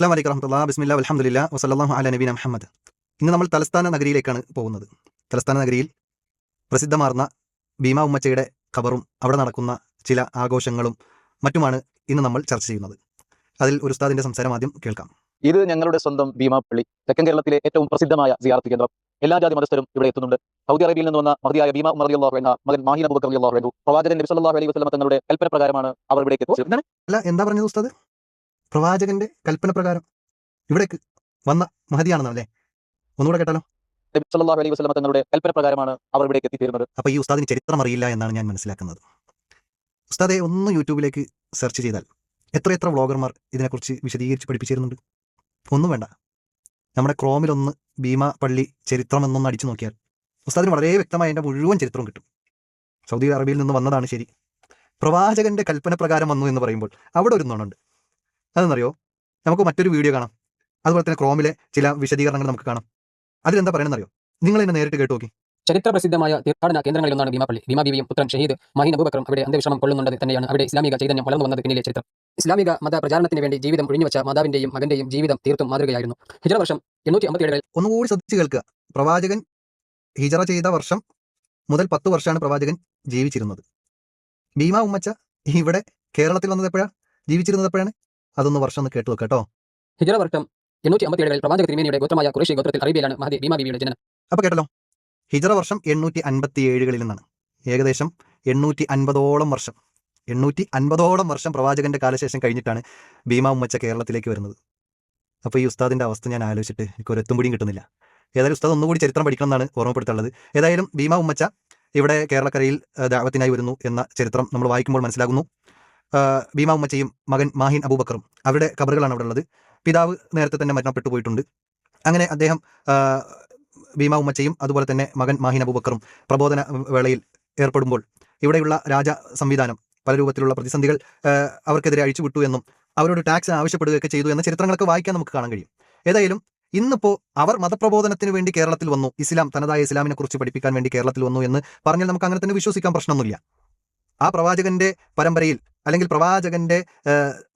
അസ്സലാമു അലൈക്കും വറഹ്മത്തുള്ളാഹി ബിസ്മില്ലാഹി വൽഹംദുലില്ലാഹി വസല്ലല്ലാഹു അലാ നബീന മുഹമ്മദ്. ഇന്ന് നമ്മൾ തലസ്ഥാന നഗരിയിലേക്കാണ് പോകുന്നത്. തലസ്ഥാന നഗരിയിൽ പ്രസിദ്ധമാർന്ന ഭീമാ ഉമ്മച്ചയുടെ ഖബറും അവിടെ നടക്കുന്ന ചില ആഘോഷങ്ങളും മറ്റുമാണ് ഇന്ന് നമ്മൾ ചർച്ച ചെയ്യുന്നത്. അതിൽ ഒരു ഉസ്താദിന്റെ സംസാരം ആദ്യം കേൾക്കാം. ഇത് ഞങ്ങളുടെ സ്വന്തം ഭീമാപ്പള്ളി, തെക്കൻ കേരളത്തിലെ ഏറ്റവും പ്രസിദ്ധമായ സിയാറത്ത് കേന്ദ്രം. എല്ലാ ജാതി മതസ്ഥരും ഇവിടെ എത്തുന്നുണ്ട്. സൗദി അറേബ്യയിൽ നിന്ന് വന്ന മഹദിയായ ഭീമാ ഉമർ റളിയല്ലാഹു അൻഹ മകൻ മാഹിൻ അബൂബക്കർ റളിയല്ലാഹു അൻഹു പ്രവാചകൻ നബി സല്ലല്ലാഹു അലൈഹി വസല്ലം തങ്ങളുടെ കൽപ്പന പ്രകാരമാണ് അവർ ഇവിടേക്ക് എത്തിച്ചത്. അല്ല, എന്താ പറഞ്ഞത് ഉസ്താദ്? പ്രവാചകന്റെ കൽപ്പന പ്രകാരം ഇവിടേക്ക് വന്ന മഹദിയാണെന്നല്ലേ? ഒന്നുകൂടെ കേട്ടാലോ? നബി സല്ലല്ലാഹു അലൈഹി വസല്ലം തങ്ങളുടെ കൽപ്പന പ്രകാരമാണ് അവർ ഇവിടേക്ക് എത്തിച്ചേരുന്നത്. അപ്പോൾ ഈ ഉസ്താദിന് ചരിത്രം അറിയില്ല എന്നാണ് ഞാൻ മനസ്സിലാക്കുന്നത്. ഉസ്താദെ, ഒന്ന് യൂട്യൂബിലേക്ക് സെർച്ച് ചെയ്താൽ എത്ര വ്ളോഗർമാർ ഇതിനെക്കുറിച്ച് വിശദീകരിച്ച് പഠിപ്പിച്ചിരുന്നുണ്ട്. ഒന്നും വേണ്ട, നമ്മുടെ ക്രോമിലൊന്ന് ഭീമാ പള്ളി ചരിത്രം എന്നൊന്ന് അടിച്ചു നോക്കിയാൽ ഉസ്താദിന് വളരെ വ്യക്തമായ അതിൻ്റെ മുഴുവൻ ചരിത്രവും കിട്ടും. സൗദി അറേബ്യയിൽ നിന്ന് വന്നതാണ് ശരി, പ്രവാചകന്റെ കൽപ്പന പ്രകാരം വന്നു എന്ന് പറയുമ്പോൾ അവിടെ ഒരു നുണുണ്ട്. അതെന്നറിയോ? നമുക്ക് മറ്റൊരു വീഡിയോ കാണാം. അതുപോലെ തന്നെ ക്രോമിലെ ചില വിശദീകരണങ്ങൾ നമുക്ക് കാണാം. അതിലെന്താ പറയണമെന്നറിയോ? നിങ്ങൾ എന്നെ നേരിട്ട് കേട്ടു നോക്കി. ചരിത്ര പ്രസിദ്ധമായ തീർത്ഥാടന കേന്ദ്രങ്ങളിലൊന്നാണ് ഭീമാപ്പള്ളി. ഭീമാ ബീവിയും പുത്രൻ ഷഹീദ് മാഹിൻ അബൂബക്കറും അവിടെ അന്ത്യവിശ്രമം കൊള്ളുന്നുണ്ടെന്ന് തന്നെയാണ് അവിടെ ഇസ്ലാമിക ചൈതന്യം വളർന്നു വന്നത് പിന്നിലെ ചരിത്രം. ഇസ്ലാമിക മത പ്രചാരണത്തിന് വേണ്ടി ജീവിതം ഒഴിഞ്ഞുവച്ച മാതാവിന്റെയും മകന്റെയും ജീവിതം തീർത്തും മാതൃകയായിരുന്നു. ഹിജറ വർഷം 857 ഒന്നുകൂടി ശ്രദ്ധിച്ച് കേൾക്കുക. പ്രവാചകൻ ഹിജറ ചെയ്ത വർഷം മുതൽ 10 വർഷമാണ് പ്രവാചകൻ ജീവിച്ചിരുന്നത്. ഭീമാ ഉമ്മച്ച ഇവിടെ കേരളത്തിൽ വന്നത് എപ്പോഴാണ്, ജീവിച്ചിരുന്നത് എപ്പോഴാണ്? അതൊന്ന് വർഷം ഒന്ന് കേട്ടു കേട്ടോ. ഹിജറ വർഷം 857 പ്രവാചക തിരുമേനിയുടെ ഗോത്രമായ ഖുറൈശി ഗോത്രത്തിൽ അറേബ്യയിലാണ് മഹദി ഭീമാ ബീവിയുടെ ജനനം. അപ്പോൾ കേട്ടല്ലോ, ഹിജറ വർഷം 857 നിന്നാണ്. ഏകദേശം 850ഓളം വർഷം 850ഓളം വർഷം പ്രവാചകന്റെ കാലശേഷം കഴിഞ്ഞിട്ടാണ് ഭീമാ ഉമ്മച്ച കേരളത്തിലേക്ക് വരുന്നത്. അപ്പോൾ ഈ ഉസ്താദിന്റെ അവസ്ഥ ഞാൻ ആലോചിച്ചിട്ട് എനിക്ക് ഒരെത്തും പിടിയും കിട്ടുന്നില്ല. ഏതായാലും ഉസ്താദ് ഒന്നുകൂടി ചരിത്രം പഠിക്കണം എന്നാണ് ഓർമ്മപ്പെടുത്തുള്ളത്. ഏതായാലും ഭീമാ ഉമ്മച്ച ഇവിടെ കേരളക്കരയിൽ ദഅവത്തിനായി വരുന്നു എന്ന ചരിത്രം നമ്മൾ വായിക്കുമ്പോൾ മനസ്സിലാകുന്നു. ഭീമാ ഉമ്മച്ചയും മകൻ മാഹിൻ അബൂബക്കറും അവരുടെ ഖബറുകളാണ് അവിടെ ഉള്ളത്. പിതാവ് നേരത്തെ തന്നെ മരണപ്പെട്ടു പോയിട്ടുണ്ട്. അങ്ങനെ അദ്ദേഹം ഭീമാ ഉമ്മച്ചയും അതുപോലെ തന്നെ മകൻ മാഹിൻ അബൂബക്കറും പ്രബോധന വേളയിൽ ഏർപ്പെടുമ്പോൾ ഇവിടെയുള്ള രാജ സംവിധാനം പല രൂപത്തിലുള്ള പ്രതിസന്ധികൾ അവർക്കെതിരെ അഴിച്ചുവിട്ടു എന്നും അവരോട് ടാക്സ് ആവശ്യപ്പെടുകയൊക്കെ ചെയ്തു എന്ന ചരിത്രങ്ങളൊക്കെ വായിക്കാൻ നമുക്ക് കാണാൻ കഴിയും. ഏതായാലും ഇന്നിപ്പോൾ അവർ മതപ്രബോധനത്തിന് വേണ്ടി കേരളത്തിൽ വന്നു, ഇസ്ലാം തനതായ ഇസ്ലാമിനെ കുറിച്ച് പഠിപ്പിക്കാൻ വേണ്ടി കേരളത്തിൽ വന്നു എന്ന് പറഞ്ഞാൽ നമുക്ക് അങ്ങനെ തന്നെ വിശ്വസിക്കാൻ പ്രശ്നമൊന്നുമില്ല. ആ പ്രവാചകന്റെ പരമ്പരയിൽ അല്ലെങ്കിൽ പ്രവാചകന്റെ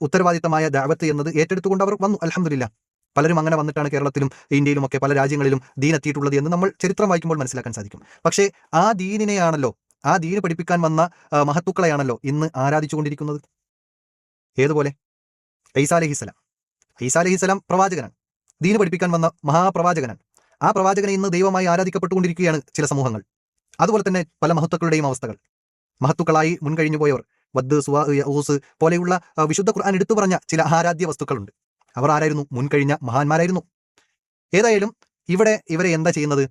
ഉത്തരവാദിത്തമായ ദഅവത്ത് എന്നത് ഏറ്റെടുത്തുകൊണ്ട് അവർ വന്നു. അൽഹംദുലില്ലാ, പലരും അങ്ങനെ വന്നിട്ടാണ് കേരളത്തിലും ഇന്ത്യയിലും ഒക്കെ പല രാജ്യങ്ങളിലും ദീൻ എത്തിയിട്ടുള്ളത് എന്ന് നമ്മൾ ചരിത്രം വായിക്കുമ്പോൾ മനസ്സിലാക്കാൻ സാധിക്കും. പക്ഷേ ആ ദീനിനെയാണല്ലോ, ആ ദീന് പഠിപ്പിക്കാൻ വന്ന മഹത്തുക്കളെയാണല്ലോ ഇന്ന് ആരാധിച്ചുകൊണ്ടിരിക്കുന്നത്. ഏതുപോലെ? ഈസാ അലൈഹിസ്സലാം പ്രവാചകനാണ്, ദീന് പഠിപ്പിക്കാൻ വന്ന മഹാപ്രവാചകനാണ്. ആ പ്രവാചകനെ ഇന്ന് ദൈവമായി ആരാധിക്കപ്പെട്ടുകൊണ്ടിരിക്കുകയാണ് ചില സമൂഹങ്ങൾ. അതുപോലെ തന്നെ പല മഹത്തുക്കളുടെയും അവസ്ഥകൾ. മഹത്തുക്കളായി മുൻകഴിഞ്ഞു പോയവർ വദ്, സുവാ, ഊസ് പോലെയുള്ള വിശുദ്ധ ഖുർആൻ എടുത്തു പറഞ്ഞ ചില ആരാധ്യ വസ്തുക്കളുണ്ട്. അവർ ആരായിരുന്നു? മുൻകഴിഞ്ഞ മഹാന്മാരായിരുന്നു. ഏതായാലും ഇവരെ എന്താ ചെയ്യുന്നത്?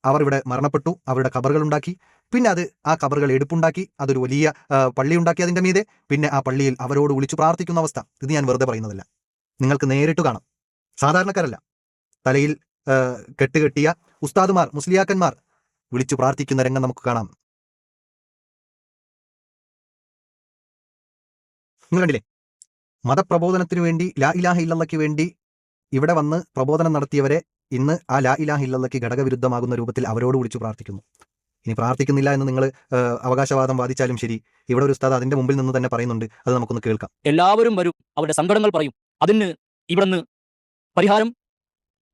അവർ ഇവിടെ മരണപ്പെട്ടു, അവരുടെ ഖബറുകൾ ഉണ്ടാക്കി, പിന്നെ ആ ഖബറുകൾ എടുപ്പുണ്ടാക്കി, അതൊരു വലിയ പള്ളി ഉണ്ടാക്കി അതിൻ്റെ മീതെ, പിന്നെ ആ പള്ളിയിൽ അവരോട് വിളിച്ചു പ്രാർത്ഥിക്കുന്ന അവസ്ഥ. ഇത് ഞാൻ വെറുതെ പറയുന്നതല്ല, നിങ്ങൾക്ക് നേരിട്ട് കാണാം. സാധാരണക്കാരല്ല, തലയിൽ കെട്ടുകെട്ടിയ ഉസ്താദുമാർ, മുസ്ലിയാക്കന്മാർ വിളിച്ചു പ്രാർത്ഥിക്കുന്ന രംഗം നമുക്ക് കാണാം. നിങ്ങൾ കണ്ടില്ലേ? മതപ്രബോധനത്തിന് വേണ്ടി ലാ ഇലാഹ ഇല്ലല്ലാഹ്ക്ക് വേണ്ടി ഇവിടെ വന്ന് പ്രബോധനം നടത്തിയവരെ ഇന്ന് ആ ലാ ഇലാഹ ഇല്ലല്ലാഹ്ക്ക് ഘടകവിരുദ്ധമാകുന്ന രൂപത്തിൽ അവരോട് വിളിച്ചു പ്രാർത്ഥിക്കുന്നു. ഇനി പ്രാർത്ഥിക്കുന്നില്ല എന്ന് നിങ്ങൾ അവകാശവാദം വാദിച്ചാലും ശരി, ഇവിടെ ഒരു ഉസ്താദ് അതിന്റെ മുമ്പിൽ നിന്ന് തന്നെ പറയുന്നുണ്ട്. അത് നമുക്കൊന്ന് കേൾക്കാം. എല്ലാവരും വരും, അവരുടെ സങ്കടങ്ങൾ പറയും, അതിന് ഇവിടുന്ന് പരിഹാരം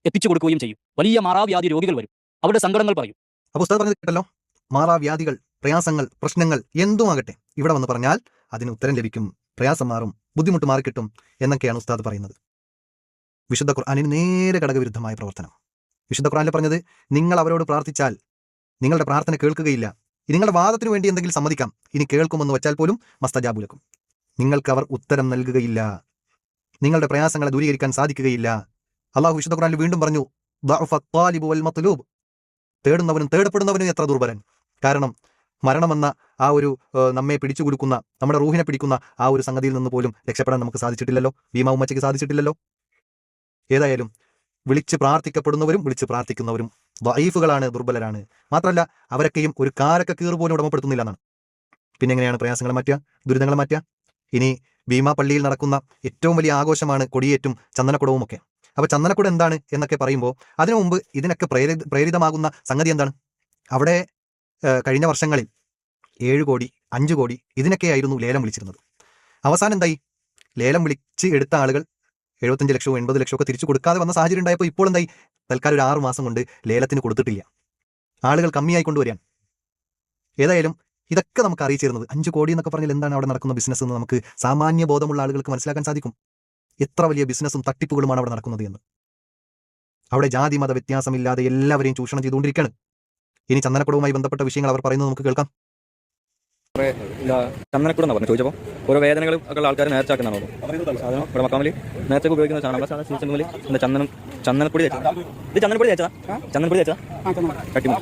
എത്തിച്ചു കൊടുക്കുകയും ചെയ്യും. വലിയ മാറാവ്യാധി രോഗികൾ വരും, അവരുടെ സങ്കടങ്ങൾ പറയും. അപ്പോൾ ഉസ്താദ് പറഞ്ഞത് കേട്ടല്ലോ, മാറാവ്യാധികൾ, പ്രയാസങ്ങൾ, പ്രശ്നങ്ങൾ എന്തുമാകട്ടെ ഇവിടെ വന്ന് പറഞ്ഞാൽ അതിന് ഉത്തരം ലഭിക്കും, പ്രയാസം മാറും, ബുദ്ധിമുട്ട് മാറിക്കിട്ടും എന്നൊക്കെയാണ് ഉസ്താദ് പറയുന്നത്. വിശുദ്ധ ഖുർആനിന് നേരെ ഘടകവിരുദ്ധമായ പ്രവർത്തനം. വിശുദ്ധ ഖുർആനിൽ പറഞ്ഞത്, നിങ്ങൾ അവരോട് പ്രാർത്ഥിച്ചാൽ നിങ്ങളുടെ പ്രാർത്ഥന കേൾക്കുകയില്ല, നിങ്ങളുടെ വാദത്തിന് വേണ്ടി എന്തെങ്കിലും സമ്മതിക്കാം, ഇനി കേൾക്കുമെന്ന് വെച്ചാൽ പോലും മസ്തജാബുലക്കും, നിങ്ങൾക്ക് അവർ ഉത്തരം നൽകുകയില്ല, നിങ്ങളുടെ പ്രയാസങ്ങളെ ദൂരീകരിക്കാൻ സാധിക്കുകയില്ല. അള്ളാഹു വിശുദ്ധ ഖുർആനിൽ വീണ്ടും പറഞ്ഞു, ദഅഫ ത്വാലിബു വൽ മത്ലൂബ്, തേടുന്നവനും തേടപ്പെടുന്നവനും എത്ര ദുർബലൻ. കാരണം മരണമെന്ന ആ ഒരു നമ്മെ പിടിച്ചു കൊടുക്കുന്ന, നമ്മുടെ റൂഹിനെ പിടിക്കുന്ന ആ ഒരു സംഗതിയിൽ നിന്ന് പോലും രക്ഷപ്പെടാൻ നമുക്ക് സാധിച്ചിട്ടില്ലല്ലോ, ഭീമാ ഉമ്മച്ചയ്ക്ക് സാധിച്ചിട്ടില്ലല്ലോ. ഏതായാലും വിളിച്ച് പ്രാർത്ഥിക്കപ്പെടുന്നവരും വിളിച്ച് പ്രാർത്ഥിക്കുന്നവരും ദഈഫുകളാണ്, ദുർബലരാണ്. മാത്രമല്ല അവരൊക്കെയും ഒരു കാരക്ക കീറ് പോലും ഉടമപ്പെടുത്തുന്നില്ല എന്നാണ്. പിന്നെ എങ്ങനെയാണ് പ്രയാസങ്ങൾ മാറ്റുക, ദുരിതങ്ങൾ മാറ്റുക? ഇനി ഭീമാ പള്ളിയിൽ നടക്കുന്ന ഏറ്റവും വലിയ ആഘോഷമാണ് കൊടിയേറ്റും ചന്ദനക്കുടവും ഒക്കെ. അപ്പോൾ ചന്ദനക്കുട എന്താണ് എന്നൊക്കെ പറയുമ്പോൾ അതിനു മുമ്പ് ഇതിനൊക്കെ പ്രേരിതമാകുന്ന സംഗതി എന്താണ്? അവിടെ കഴിഞ്ഞ വർഷങ്ങളിൽ 7 കോടി 5 കോടി ഇതിനൊക്കെയായിരുന്നു ലേലം വിളിച്ചിരുന്നത്. അവസാനം എന്തായി? ലേലം വിളിച്ച് എടുത്ത ആളുകൾ 75 ലക്ഷവും 80 ലക്ഷവും ഒക്കെ തിരിച്ചു കൊടുക്കാതെ വന്ന സാഹചര്യം ഉണ്ടായപ്പോൾ ഇപ്പോൾ എന്തായി, തൽക്കാലം ഒരു 6 മാസം കൊണ്ട് ലേലത്തിന് കൊടുത്തിട്ടില്ല, ആളുകൾ കമ്മിയായി കൊണ്ടുവരികയാണ്. ഏതായാലും ഇതൊക്കെ നമുക്ക് അറിയിച്ചിരുന്നത് 5 കോടി എന്നൊക്കെ പറഞ്ഞാൽ എന്താണ് അവിടെ നടക്കുന്ന ബിസിനസ് എന്ന് നമുക്ക് സാമാന്യ ബോധമുള്ള ആളുകൾക്ക് മനസ്സിലാക്കാൻ സാധിക്കും. എത്ര വലിയ ബിസിനസ്സും തട്ടിപ്പുകളുമാണ് അവിടെ നടക്കുന്നത് എന്ന്. അവിടെ ജാതി മത വ്യത്യാസമില്ലാതെ എല്ലാവരെയും ചൂഷണം ചെയ്തുകൊണ്ടിരിക്കുകയാണ്. ഇനി ചന്ദനക്കുടവുമായി ബന്ധപ്പെട്ട വിഷയങ്ങൾ അവർ പറയുന്നത് നമുക്ക് കേൾക്കാം. ചന്ദനക്കുടം പറഞ്ഞു ചോദിച്ചപ്പോൾ ഓരോ വേദനകളും ഒക്കെ ആൾക്കാർ നേർച്ചാക്കുന്നതാണോ സാധനം ഇവിടെ മക്കാമല് നേർച്ചക്ക് ഉപയോഗിക്കുന്ന സാധനം ചന്ദനപ്പൊടി തേച്ചതാ. ഇത് ചന്ദനപ്പൊടി തേച്ചതാ കട്ടിമ.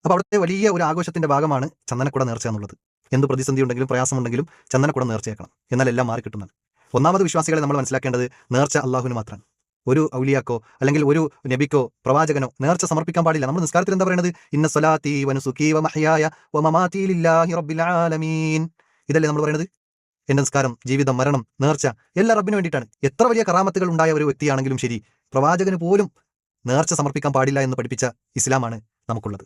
അപ്പോൾ അവിടുത്തെ വലിയ ഒരു ആഘോഷത്തിന്റെ ഭാഗമാണ് ചന്ദനക്കുട നേർച്ച എന്നുള്ളത്. എന്ത് പ്രതിസന്ധി ഉണ്ടെങ്കിലും പ്രയാസമുണ്ടെങ്കിലും ചന്ദനക്കുട നേർച്ചയാക്കണം, എന്നാൽ എല്ലാം മാറിക്കിട്ടുന്നത്. ഒന്നാമത് വിശ്വാസികളെ നമ്മൾ മനസ്സിലാക്കേണ്ടത് നേർച്ച അള്ളാഹുവിന് മാത്രമാണ്. ഒരു ഔലിയാക്കോ അല്ലെങ്കിൽ ഒരു നബിക്കോ പ്രവാചകനോ നേർച്ച സമർപ്പിക്കാൻ പാടില്ല. നമ്മൾ നിസ്കാരത്തിൽ എന്താ പറയുന്നത്? ഇന്ന സ്വലാത്തി വനുസുകി വമഹ്യായ വമമാതി ലില്ലാഹി റബ്ബിൽ ആലമീൻ. ഇതല്ലേ നമ്മൾ പറയുന്നത്? എന്റെ നിസ്കാരം, ജീവിതം, മരണം, നേർച്ച എല്ലാം റബ്ബിന് വേണ്ടിയിട്ടാണ്. എത്ര വലിയ കറാമത്തുകൾ ഉണ്ടായ ഒരു വ്യക്തിയാണെങ്കിലും ശരി, പ്രവാചകന് പോലും നേർച്ച സമർപ്പിക്കാൻ പാടില്ല എന്ന് പഠിപ്പിച്ച ഇസ്ലാമാണ് നമുക്കുള്ളത്.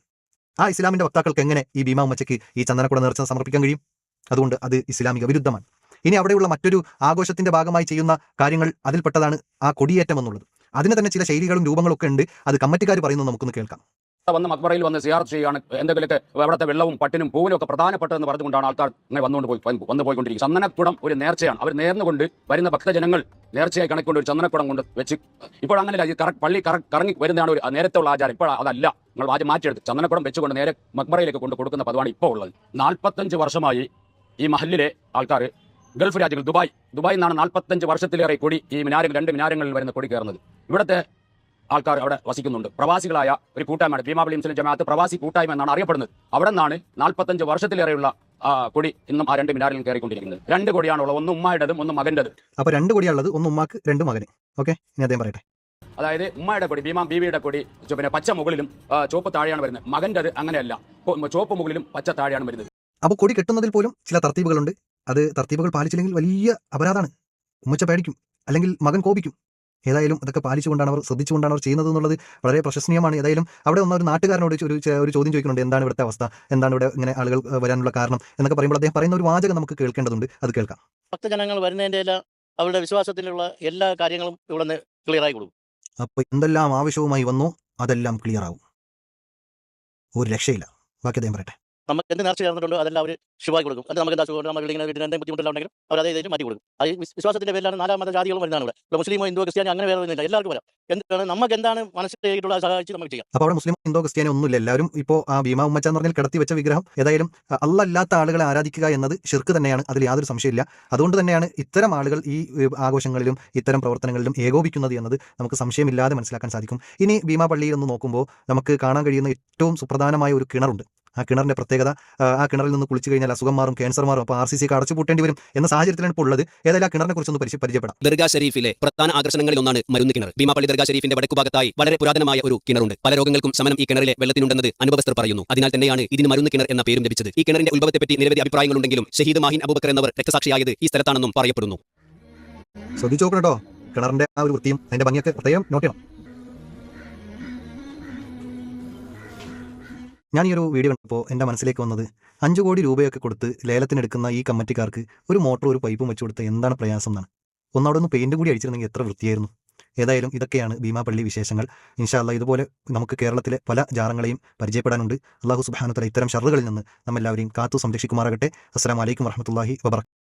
ആ ഇസ്ലാമിന്റെ വക്താക്കൾക്ക് എങ്ങനെ ഈ ഭീമാ ഉമ്മച്ചയ്ക്ക് ഈ ചന്ദനക്കുട നേർച്ച സമർപ്പിക്കാൻ കഴിയും? അതുകൊണ്ട് അത് ഇസ്ലാമിക വിരുദ്ധമാണ്. ഇനി അവിടെയുള്ള മറ്റൊരു ആഘോഷത്തിന്റെ ഭാഗമായി ചെയ്യുന്ന കാര്യങ്ങൾ അതിൽപ്പെട്ടതാണ് ആ കൊടിയേറ്റം എന്നുള്ളത്. അതിന് തന്നെ ചില ശൈലികളും രൂപങ്ങളും ഒക്കെ ഉണ്ട്. അത് കമ്മിറ്റിക്കാർ പറയുന്നത് നമുക്കൊന്ന് കേൾക്കാം. വന്ന് മക്ബറയിൽ വന്ന് സിയാറത്ത് ചെയ്യുകയാണ്, എന്തെങ്കിലുമൊക്കെ അവിടുത്തെ വെള്ളവും പട്ടിനും പൂവിനും ഒക്കെ പ്രധാനപ്പെട്ടതെന്ന് പറഞ്ഞുകൊണ്ടാണ് ആൾക്കാർ ഇങ്ങനെ വന്നു പോയിക്കൊണ്ടിരിക്കുന്നത്. ചന്ദനക്കുടം ഒരു നേർച്ചയാണ്. അവർ നേർന്നുകൊണ്ട് വരുന്ന ഭക്തജനങ്ങൾ നേർച്ചയായി കണക്കൊണ്ട് ഒരു ചന്ദനക്കുടം കൊണ്ട് വെച്ച്, ഇപ്പോൾ അങ്ങനെയല്ല, ഈ പള്ളി കറങ്ങി വരുന്നതാണ് ഒരു നേരത്തെ ഉള്ള ആചാരം. ഇപ്പോൾ അതല്ല, നിങ്ങൾ ആദ്യം മാറ്റിയെടുത്ത് ചന്ദനക്കുടം വെച്ചുകൊണ്ട് നേരെ മക്ബറയിലേക്ക് കൊണ്ട് കൊടുക്കുന്ന പതിവാണ് ഇപ്പോൾ ഉള്ളത്. 45 വർഷമായി ഈ മഹലിലെ ആൾക്കാർ ഗൾഫ് രാജ്യങ്ങൾ, ദുബായിൽ നിന്നാണ് 45 വർഷത്തിലേറെ കൊടി ഈ മിനാരങ്ങൾ, 2 മിനാരങ്ങളിൽ വരുന്ന കൊടി കയറുന്നത്. ഇവിടുത്തെ ആൾക്കാർ അവിടെ വസിക്കുന്നുണ്ട്. പ്രവാസികളായ ഒരു കൂട്ടായ്മയാണ് ഭീമാ പള്ളി മുസ്ലിം ജമാഅത്ത് പ്രവാസി കൂട്ടായ്മ എന്നാണ് അറിയപ്പെടുന്നത്. അവിടെ നിന്നാണ് 45 വർഷത്തിലേറെയുള്ള കൊടി ഇന്നും ആ 2 മിനാരിലും കയറിക്കൊണ്ടിരിക്കുന്നത്. 2 കൊടിയാണുള്ളത്, ഒന്ന് ഉമ്മായുടേതും ഒന്ന് മകൻ്റെതും. അപ്പോൾ 2 കൊടിയാണുള്ളത്, ഒന്ന് ഉമ്മാക്ക് 2 മകന്. ഓക്കെ, ഇനി അദ്ദേഹം പറയട്ടെ. അതായത് ഉമ്മയുടെ കൊടി, ഭീമാ ബീവിയുടെ കൊടി പിന്നെ പച്ച മുകളിലും ചുവപ്പ് താഴെയാണ് വരുന്നത്. മകൻ്റെത് അങ്ങനെയല്ല, ചുവപ്പ് മുകളിലും പച്ച താഴെയാണ് വരുന്നത്. അപ്പോൾ കൊടി കെട്ടുന്നതിൽ പോലും ചില തർത്തീബുകളുണ്ട്. അത് തർത്തീബുകൾ പാലിച്ചില്ലെങ്കിൽ വലിയ അപരാധമാണ്. ഉമ്മച്ച പേടിക്കും, അല്ലെങ്കിൽ മകൻ കോപിക്കും. ഏതായാലും അതൊക്കെ പാലിച്ചുകൊണ്ടാണ് അവർ, ശ്രദ്ധിച്ചുകൊണ്ടാണ് അവർ ചെയ്യുന്നത് എന്നുള്ളത് വളരെ പ്രശംസനീയമാണ്. ഏതായാലും അവിടെ ഒരു നാട്ടുകാരനോട് ഒരു ചോദ്യം ചോദിക്കുന്നുണ്ട്, എന്താണ് ഇവിടുത്തെ അവസ്ഥ, എന്താണ് ഇവിടെ ഇങ്ങനെ ആളുകൾ വരാനുള്ള കാരണം എന്നൊക്കെ പറയുമ്പോൾ അദ്ദേഹം പറയുന്ന ഒരു വാചകം നമുക്ക് കേൾക്കേണ്ടതുണ്ട്. അത് കേൾക്കാം. ഭക്തജനങ്ങൾ വരുന്നതിൻ്റെ അവരുടെ വിശ്വാസത്തിലുള്ള എല്ലാ കാര്യങ്ങളും ഇവിടെ നിന്ന് ക്ലിയറായി കൊടുക്കും. അപ്പോൾ എന്തെല്ലാം ആവശ്യവുമായി വന്നോ അതെല്ലാം ക്ലിയർ ആവും, ഒരു രക്ഷയില്ല. ബാക്കി അദ്ദേഹം പറയട്ടെ. നമുക്ക് എന്ത് നേർച്ച ചേർന്നിട്ടുണ്ടോ അതെല്ലാം അവർ ശുഭായി കൊടുക്കും. അത് നമുക്ക് എന്താ സുഖം, നമ്മൾ ഇങ്ങനെ വീട്ടിൽ എന്തെങ്കിലും ബുദ്ധിമുട്ടെല്ലാം ഉണ്ടെങ്കിലും അവർ അതേ മാറ്റി കൊടുക്കും. അത് വിശ്വാസത്തിന്റെ പേരിലാണ് 4 മത ജാതികളും വരുന്നതാണ് ഇവിടെ. മുസ്ലിമോ ഹിന്ദു ക്രിസ്ത്യാനി അങ്ങനെ വേറെ ഒന്നുമില്ല, എല്ലാവർക്കും വരാം. എന്താണ് നമുക്ക് എന്താണ് മനസ്സിലായിട്ടുള്ള സഹായിച്ച് നമുക്ക് ചെയ്യാം. അപ്പോൾ അവിടെ മുസ്ലിം ഹിന്ദു ക്രിസ്ത്യാനി ഒന്നുമില്ല, എല്ലാവരും ഇപ്പോൾ ആ ഭീമാ ഉമ്മച്ച എന്ന് പറഞ്ഞാൽ കിടത്തി വെച്ച വിഗ്രഹം. ഏതായാലും അല്ലാത്ത ആളുകളെ ആരാധിക്കുക എന്നത് ശിർക്ക് തന്നെയാണ്, അതിൽ യാതൊരു സംശയമില്ല. അതുകൊണ്ട് തന്നെയാണ് ഇത്തരം ആളുകൾ ഈ ആഘോഷങ്ങളിലും ഇത്തരം പ്രവർത്തനങ്ങളിലും ഏകോപിക്കുന്നത് എന്നത് നമുക്ക് സംശയമില്ലാതെ മനസ്സിലാക്കാൻ സാധിക്കും. ഇനി ഭീമാ പള്ളിയിൽ ഒന്ന് നോക്കുമ്പോൾ നമുക്ക് കാണാൻ കഴിയുന്ന ഏറ്റവും സുപ്രധാനമായ ഒരു കിണറുണ്ട്. ആ കിണറിന്റെ പ്രത്യേകത, ആ കിണറിൽ നിന്ന് കുളിച്ചു കഴിഞ്ഞാൽ അസുഖം മാറും, ക്യാൻസർ മാറും. അപ്പോൾ RCC ഒക്കെ അടച്ചു പൂട്ടേണ്ടി വരും എന്ന സാഹചര്യത്തിലാണ് ഇപ്പോൾ ഉള്ളത്. ഏതായാലും ആ കിണറിനെ കുറിച്ചൊന്ന് പരിചയപ്പെടാം. ദർഗാ ഷരീഫിലെ പ്രധാന ആകർഷണങ്ങളിൽ ഒന്നാണ് മരുന്ന് കിണർ. ഭീമാപള്ളി ദർഗാ ഷരീഫിന്റെ വടക്കു ഭാഗത്തായി വളരെ പുരാതനമായ ഒരു കിണറുണ്ട്. പല രോഗങ്ങൾക്കും ശമനം ഈ കിണറിലെ വെള്ളത്തിനുണ്ടെന്നത് അനുഭവസ്ഥർ പറയുന്നു. അതിനാൽ തന്നെയാണ് ഇതിന് മരുന്ന് കിണർ എന്ന പേരും ലഭിച്ചത്. ഈ കിണറിന്റെ ഉത്ഭവത്തെപ്പറ്റി നിരവധി അഭിപ്രായങ്ങളുണ്ടെങ്കിലും ഷഹീദ് മാഹിൻ അബൂബക്കർ എന്നവർ രക്തസാക്ഷിയായത് ഈ സ്ഥലത്താണെന്നും പറയപ്പെടുന്നു. ശ്രദ്ധിച്ചു നോക്കണം കേട്ടോ, കിണറിന്റെ ആ ഒരു വൃത്തിയും അതിന്റെ ഭംഗിയൊക്കെ പ്രത്യേകം നോട്ട് ചെയ്യണം. ഞാൻ ഈ ഒരു വീഡിയോ കണ്ടപ്പോൾ എൻ്റെ മനസ്സിലേക്ക് വന്നത് 5 കോടി രൂപയൊക്കെ കൊടുത്ത് ലേലത്തിനെടുക്കുന്ന ഈ കമ്മിറ്റിക്കാർക്ക് ഒരു മോട്ടറും ഒരു പൈപ്പും വെച്ച് കൊടുത്ത് എന്താണ് പ്രയാസം എന്നാണ്. ഒന്നവിടെ ഒന്ന് പെയിന്റ് കൂടി അടിച്ചിരുന്നെങ്കിൽ എത്ര വൃത്തിയായിരുന്നു. ഏതായാലും ഇതൊക്കെയാണ് ഭീമാ പള്ളി വിശേഷങ്ങൾ. ഇൻഷാ അല്ലാഹ് ഇതുപോലെ നമുക്ക് കേരളത്തിലെ പല ജാറങ്ങളെയും പരിചയപ്പെടാനുണ്ട്. അല്ലാഹു സുബ്ഹാനഹു വ തആല ഇത്തരം ഷർറുകളിൽ നിന്ന് നമ്മെല്ലാവരെയും കാത്തു സംരക്ഷിക്കുമാറാകട്ടെ. അസ്സലാമു അലൈക്കും വറഹ്മത്തുള്ളാഹി വബറകാതുഹു.